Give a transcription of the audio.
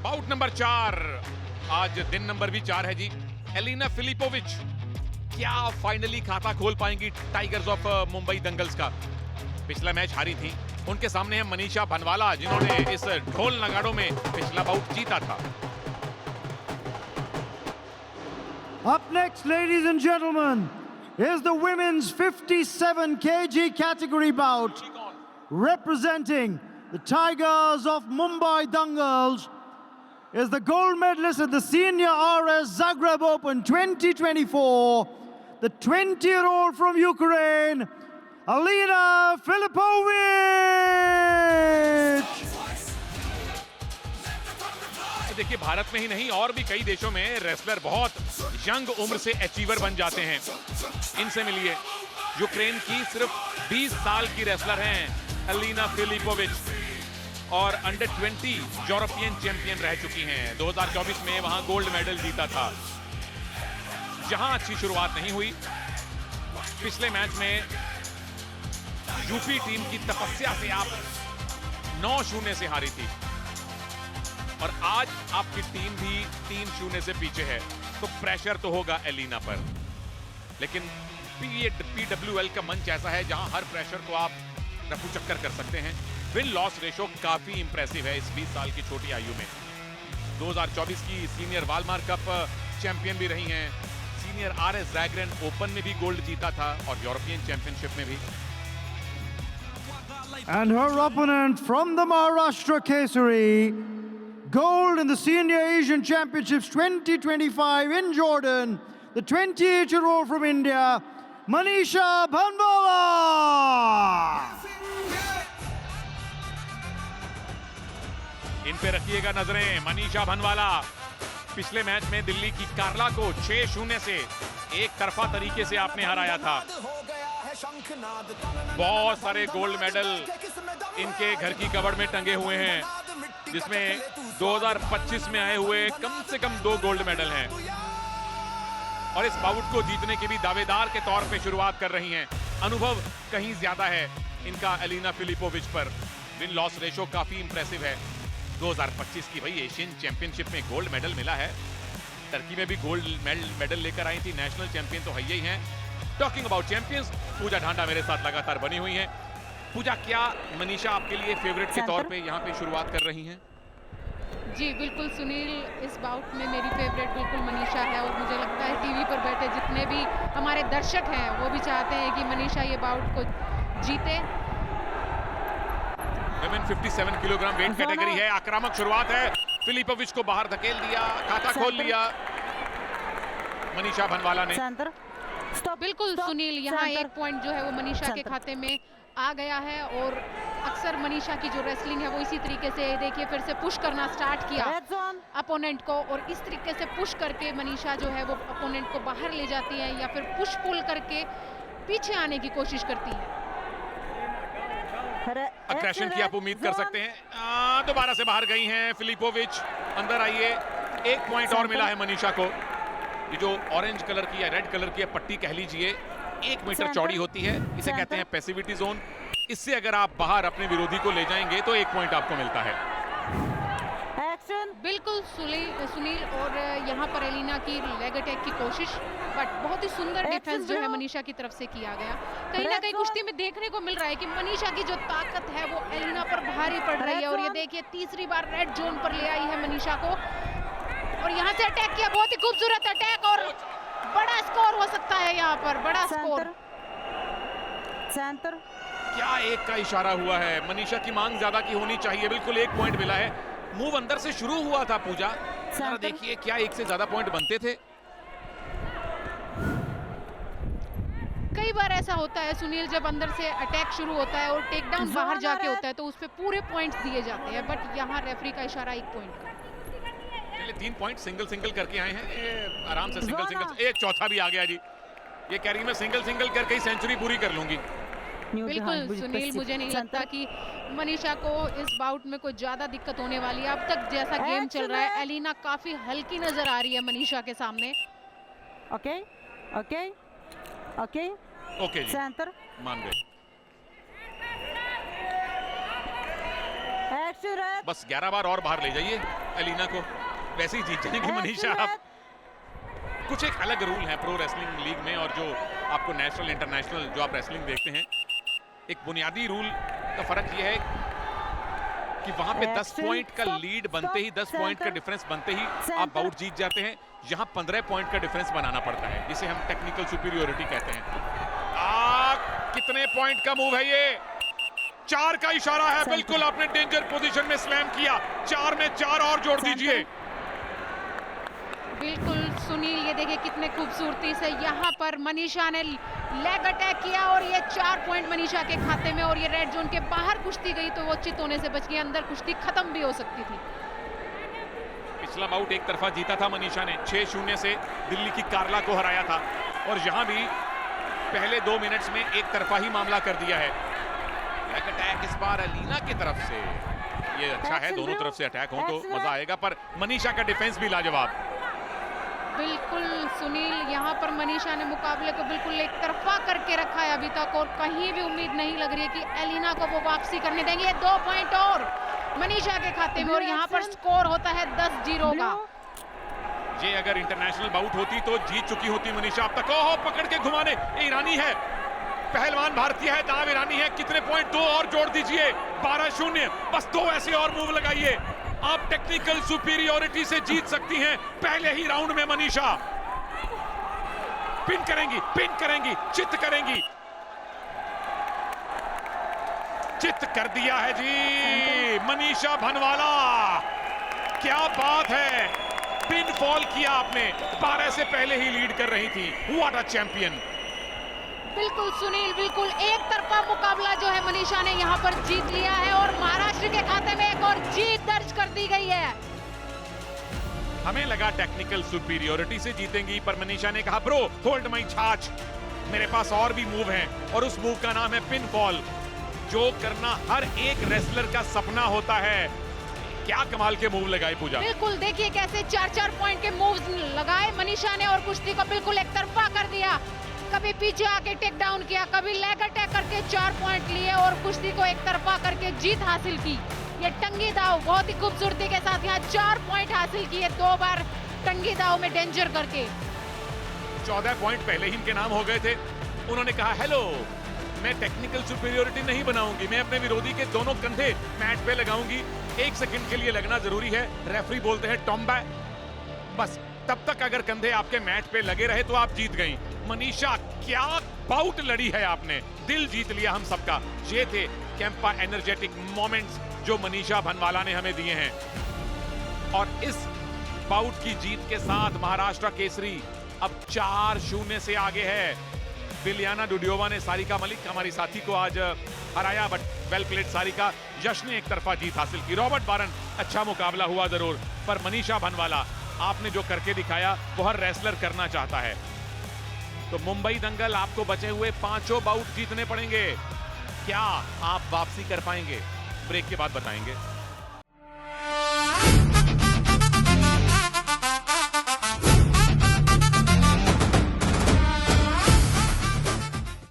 Bought number 4, आज दिन number भी 4 है जी। एलिना फिलिपोविच क्या फाइनली खाता खोल पाएंगी टाइगर्स ऑफ मुंबई दंगल्स का? पिछला मैच हारी थी। उनके सामने है मनीषा भनवाला, जिन्होंने इस ढोल नगाड़ों में पिछला बाउट जीता था। Up next, ladies and gentlemen, is the women's 57 kg category bout. Representing the Tigers of Mumbai Dangals is the gold medalist at the Senior RS Zagreb Open 2024, the 20-year-old from Ukraine, Alina Filipovic. देखिए, भारत में ही नहीं और भी कई देशों में wrestler बहुत young उम्र से अचीवर बन जाते हैं। इनसे मिलिए, यूक्रेन की सिर्फ 20 साल की रेसलर हैं एलिना फिलिपोविच और अंडर 20 यूरोपियन चैंपियन रह चुकी हैं। 2024 में वहां गोल्ड मेडल जीता था। जहां अच्छी शुरुआत नहीं हुई, पिछले मैच में यूपी टीम की तपस्या से आप 9-0 से हारी थी और आज आपकी टीम भी 3-0 से पीछे है। तो प्रेशर तो होगा एलिना पर, लेकिन PWL का मंच ऐसा है जहां हर प्रेशर को आप रफू चक्कर कर सकते हैं। विन लॉस रेशो काफी इंप्रेसिव है इस 20 साल की छोटी आयु में। 2024 की सीनियर वालमार्ट कप चैंपियन भी रही हैं। सीनियर RS ज़ैग्रेब ओपन में भी गोल्ड जीता था और यूरोपियन चैंपियनशिप में भी। And her opponent from the Maharashtra Kesari, gold in the Senior Asian Championships 2025 in Jordan, the 28-year-old from India, Manisha Bhanwala. इन पे रखिएगा नजरें। मनीषा भनवाला पिछले मैच में दिल्ली की कार्ला को 6-0 से एक तरफा तरीके से आपने हराया था। बहुत सारे गोल्ड मेडल इनके घर की कबड़ में टंगे हुए हैं, जिसमें 2025 में आए हुए कम से कम 2 गोल्ड मेडल हैं और इस बाउट को जीतने के भी दावेदार के तौर पे शुरुआत कर रही हैं। अनुभव कहीं ज्यादा है इनका एलिना फिलिपोविच पर। विन लॉस रेशो काफी इंप्रेसिव है। 2025 की भाई एशियन चैंपियनशिप में गोल्ड मेडल मिला है। टर्की में भी गोल्ड मेडल लेकर आई थी। नेशनल चैंपियन तो है ही हैं। टॉकिंग अबाउट चैंपियंस, पूजा ढांडा मेरे साथ लगातार बनी हुई हैं। पूजा, क्या मनीषा आपके लिए फेवरेट के तौर पे यहाँ पे शुरुआत कर रही हैं? जी बिल्कुल सुनील, इस बाउट में मेरी फेवरेट बिल्कुल मनीषा है और मुझे लगता है टीवी पर बैठे जितने भी हमारे दर्शक हैं वो भी चाहते हैं कि मनीषा ये बाउट को जीते। वुमेन 57 किलोग्राम वेट कैटेगरी है। आक्रामक शुरुआत है। फिलिपोविच को बाहर धकेल दिया, खाता खोल लिया मनीषा भनवाला ने। बिल्कुल सुनील, यहाँ एक पॉइंट जो है वो मनीषा के खाते में आ गया है और अक्सर मनीषा की जो रेसलिंग है वो इसी तरीके से, देखिए, फिर से पुश करना स्टार्ट किया अपोनेंट को और इस तरीके से पुश करके मनीषा जो है वो अपोनेंट को बाहर ले जाती है या फिर पुश पुल करके पीछे आने की कोशिश करती है। अग्रेशन की आप उम्मीद कर सकते हैं। दोबारा से बाहर गई हैं फिलिपोविच। अंदर आइए। 1 पॉइंट और मिला है मनीषा को। ये जो ऑरेंज कलर की या रेड कलर की पट्टी कह लीजिए, 1 मीटर चौड़ी होती है। इसे कहते हैं पैसिविटी जोन। इससे अगर आप बाहर अपने विरोधी को ले जाएंगे तो 1 पॉइंट आपको मिलता है। बिल्कुल सुनील, और यहाँ पर एलिना की लेग अटैक की कोशिश, बट बहुत ही सुंदर डिफेंस जो है मनीषा की तरफ से किया गया। कहीं ना कहीं कुश्ती में देखने को मिल रहा है कि मनीषा की जो ताकत है वो एलिना पर भारी पड़ रही है और ये देखिए तीसरी बार रेड जोन पर ले आई है मनीषा को और यहाँ से अटैक किया। बहुत ही खूबसूरत अटैक और बड़ा स्कोर हो सकता है यहाँ पर, बड़ा स्कोर। क्या एक का इशारा हुआ है? मनीषा की मांग ज्यादा की होनी चाहिए। बिल्कुल 1 पॉइंट मिला है। मूव अंदर से शुरू हुआ था पूजा, जरा देखिए क्या 1 से ज्यादा पॉइंट बनते थे? कई बार ऐसा होता है सुनील, जब अंदर से अटैक शुरू होता है और टेक डाउन बाहर जाके होता है तो उस पे पूरे पॉइंट्स दिए जाते हैं, बट यहाँ रेफरी का इशारा 1 पॉइंट का। 3 पॉइंट सिंगल करके आए हैं। आराम से सिंगल एक चौथा भी आ गया जी। ये कह रही मैं सिंगल करके ही सेंचुरी पूरी कर लूंगी। बिल्कुल सुनील, मुझे नहीं लगता कि मनीषा को इस बाउट में कोई ज्यादा दिक्कत होने वाली है। अब तक जैसा गेम चल रहा है, एलिना काफी हल्की नजर आ रही है मनीषा के सामने। ओके जी, मान गए। बस 11 बार और बाहर ले जाइए। एलिना को, वैसे ही जीत जाएंगी मनीषा। आप कुछ एक अलग रूल है प्रो रेसलिंग लीग में और जो आपको नेशनल इंटरनेशनल जो आप रेसलिंग देखते हैं, एक बुनियादी रूल का फर्क यह है कि वहां पे 10 पॉइंट का लीड बनते ही, 10 पॉइंट का डिफरेंस बनते ही आप बाउट जीत जाते हैं। यहां 15 पॉइंट का डिफरेंस बनाना पड़ता है, जिसे हम टेक्निकल सुपीरियोरिटी कहते हैं। कितने पॉइंट का मूव है ये? 4 का इशारा है, बिल्कुल आपने डेंजर पोजीशन में स्लैम किया। 4 में 4 और जोड़ दीजिए। बिल्कुल सुनील, ये देखिए कितने खूबसूरती से यहाँ पर मनीषा ने लेग अटैक किया और ये 4 पॉइंट मनीषा के खाते में। और ये रेड जोन के बाहर कुश्ती गई तो वो चित होने से बच गई, अंदर कुश्ती खत्म भी हो सकती थी। पिछला बाउट एक तरफा जीता था मनीषा ने, 6-0 से दिल्ली की कार्ला को हराया था और यहां भी पहले 2 मिनट्स में एक तरफा ही मामला कर दिया है। लेग अटैक इस बार एलिना की तरफ से, ये अच्छा है, दोनों तरफ से अटैक हो तो मजा आएगा, पर मनीषा का डिफेंस भी लाजवाब। बिल्कुल सुनील, यहाँ पर मनीषा ने मुकाबले को बिल्कुल एक तरफा करके रखा है अभी तक और कहीं भी उम्मीद नहीं लग रही है कि एलिना को वो वापसी करने देंगे। 2 पॉइंट और मनीषा के खाते में और यहाँ पर स्कोर होता है 10-0 का। ये अगर इंटरनेशनल बाउट होती तो जीत चुकी होती मनीषा अब तक। ओहो, पकड़ के घुमाने, ईरानी है, पहलवान भारतीय है, दाव ईरानी है। कितने पॉइंट? 2 और जोड़ दीजिए। 12-0, बस 2 ऐसे और मूव लगाइए, आप टेक्निकल सुपीरियोरिटी से जीत सकती हैं। पहले ही राउंड में मनीषा पिन करेंगी, चित करेंगी, चित कर दिया है जी मनीषा भनवाला। क्या बात है, पिन फॉल किया आपने, 12 से पहले ही लीड कर रही थी। What a champion. बिल्कुल सुनील, बिल्कुल एक तरफा मुकाबला जो है मनीषा ने यहाँ पर जीत लिया है और महाराष्ट्र के खाते में एक और जीत दर्ज कर दी गई है। हमें लगा टेक्निकल सुपीरियोरिटी से जीतेंगी, पर मनीषा ने कहा ब्रो होल्ड माय छाछ, मेरे पास और भी मूव हैं और उस मूव का नाम है पिन फॉल, जो करना हर एक रेसलर का सपना होता है। क्या कमाल के मूव लगाए पूजा। बिल्कुल देखिए कैसे 4-4 पॉइंट के मूव्स लगाए मनीषा ने और कुश्ती को बिल्कुल एक तरफा कर दिया। कभी पीछे आके टेक डाउन किया, कभी लेग अटैक करके 4 पॉइंट लिए और कुश्ती को एक तरफा करके जीत हासिल की। ये टंगी दाव बहुत ही खूबसूरती के साथ यहाँ 4 पॉइंट हासिल किए, 2 बार टंगी दाव में डेंजर करके। 14 पॉइंट पहले ही इनके नाम हो गए थे। उन्होंने कहा हेलो, मैं टेक्निकल सुपीरियोरिटी नहीं बनाऊंगी, मैं अपने विरोधी के दोनों कंधे मैट पे लगाऊंगी। 1 सेकंड के लिए लगना जरूरी है, रेफरी बोलते हैं टॉम्बा, बस तब तक अगर कंधे आपके मैट पे लगे रहे तो आप जीत गई। मनीषा क्या बाउट लड़ी है आपने, दिल जीत लिया हम सबका। ये थे कैंपा एनर्जेटिक मोमेंट्स जो मनीषा भनवाला ने हमें दिए हैं और इस बाउट की जीत के साथ महाराष्ट्र केसरी अब 4-0 से आगे है। बिलियाना डुडियोवा ने सारिका मलिक हमारी साथी को आज हराया, बट वेल प्लेड सारिका। यश ने एक तरफा जीत हासिल की। रॉबर्ट बारन अच्छा मुकाबला हुआ जरूर, पर मनीषा भनवाला आपने जो करके दिखाया वो हर रेसलर करना चाहता है। तो मुंबई दंगल आपको बचे हुए 5 बाउट जीतने पड़ेंगे। क्या आप वापसी कर पाएंगे? ब्रेक के बाद बताएंगे।